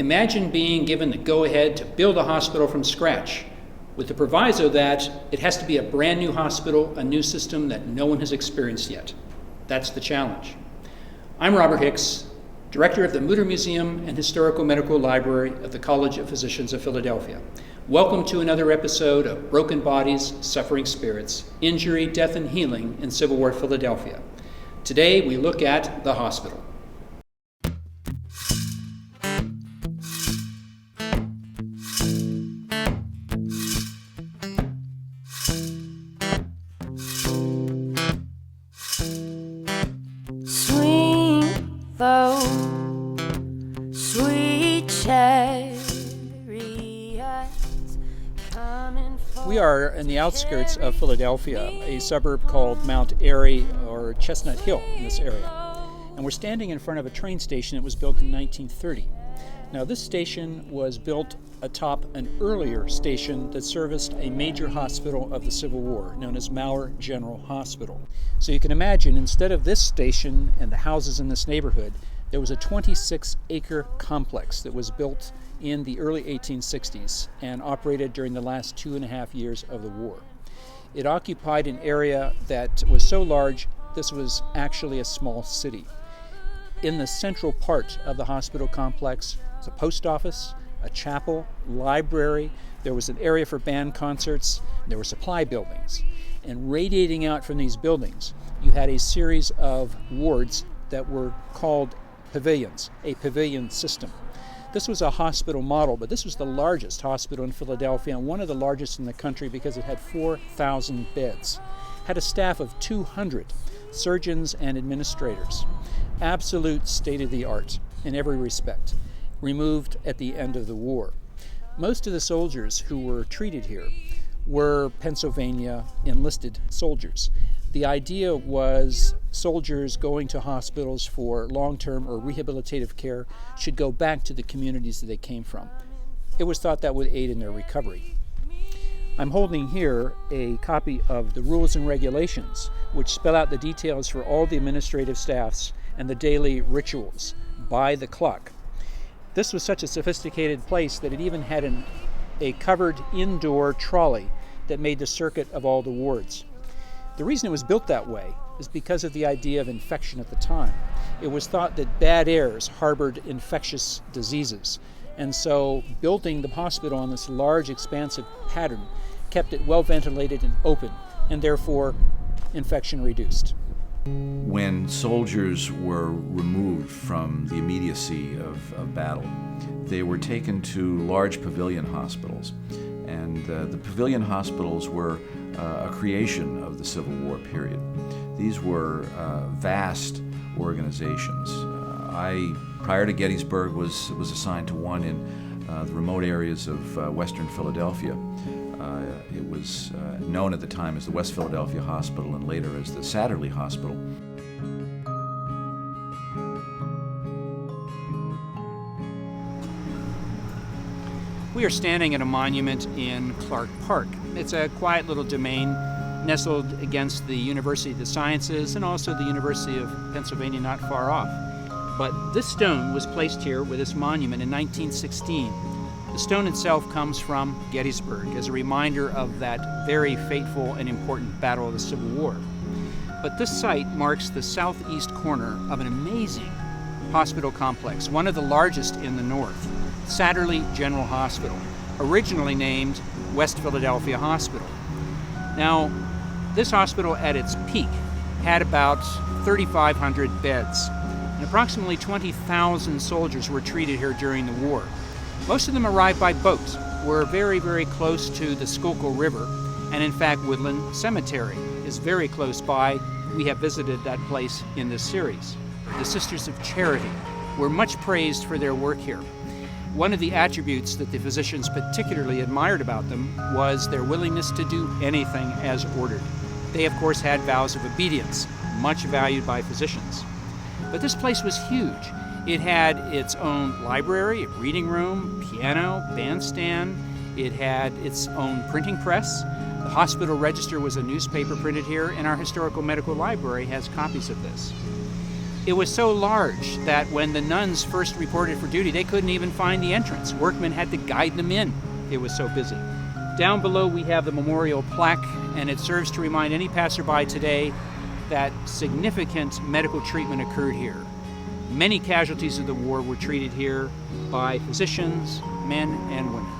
Imagine being given the go-ahead to build a hospital from scratch, with the proviso that it has to be a brand new hospital, a new system that no one has experienced yet. That's the challenge. I'm Robert Hicks, Director of the Mutter Museum and Historical Medical Library of the College of Physicians of Philadelphia. Welcome to another episode of Broken Bodies, Suffering Spirits, Injury, Death, and Healing in Civil War Philadelphia. Today we look at the hospital. We are in the outskirts of Philadelphia, a suburb called Mount Airy or Chestnut Hill in this area. And we're standing in front of a train station that was built in 1930. Now this station was built atop an earlier station that serviced a major hospital of the Civil War, known as Maurer General Hospital. So you can imagine, instead of this station and the houses in this neighborhood, there was a 26-acre complex that was built in the early 1860s and operated during the last 2.5 years of the war. It occupied an area that was so large, this was actually a small city. In the central part of the hospital complex was a post office, a chapel, library, there was an area for band concerts, there were supply buildings. And radiating out from these buildings, you had a series of wards that were called pavilions, a pavilion system. This was a hospital model, but this was the largest hospital in Philadelphia and one of the largest in the country because it had 4,000 beds. Had a staff of 200 surgeons and administrators. Absolute state-of-the-art in every respect, removed at the end of the war. Most of the soldiers who were treated here were Pennsylvania enlisted soldiers. The idea was soldiers going to hospitals for long-term or rehabilitative care should go back to the communities that they came from. It was thought that would aid in their recovery. I'm holding here a copy of the rules and regulations, which spell out the details for all the administrative staffs and the daily rituals by the clock. This was such a sophisticated place that it even had a covered indoor trolley that made the circuit of all the wards. The reason it was built that way is because of the idea of infection at the time. It was thought that bad airs harbored infectious diseases, and so building the hospital on this large, expansive pattern kept it well ventilated and open, and therefore infection reduced. When soldiers were removed from the immediacy of battle, they were taken to large pavilion hospitals. And the pavilion hospitals were a creation of the Civil War period. These were vast organizations. I, prior to Gettysburg, was assigned to one in the remote areas of western Philadelphia. It was known at the time as the West Philadelphia Hospital and later as the Satterley Hospital. We are standing at a monument in Clark Park. It's a quiet little domain nestled against the University of the Sciences and also the University of Pennsylvania not far off. But this stone was placed here with this monument in 1916. The stone itself comes from Gettysburg as a reminder of that very fateful and important battle of the Civil War. But this site marks the southeast corner of an amazing hospital complex, one of the largest in the north. Satterley General Hospital, originally named West Philadelphia Hospital. Now, this hospital at its peak had about 3,500 beds, and approximately 20,000 soldiers were treated here during the war. Most of them arrived by boat. We're very, very close to the Schuylkill River, and in fact, Woodland Cemetery is very close by. We have visited that place in this series. The Sisters of Charity were much praised for their work here. One of the attributes that the physicians particularly admired about them was their willingness to do anything as ordered. They, of course, had vows of obedience, much valued by physicians. But this place was huge. It had its own library, a reading room, piano, bandstand. It had its own printing press. The hospital register was a newspaper printed here, and our historical medical library has copies of this. It was so large that when the nuns first reported for duty, they couldn't even find the entrance. Workmen had to guide them in. It was so busy. Down below we have the memorial plaque, and it serves to remind any passerby today that significant medical treatment occurred here. Many casualties of the war were treated here by physicians, men and women.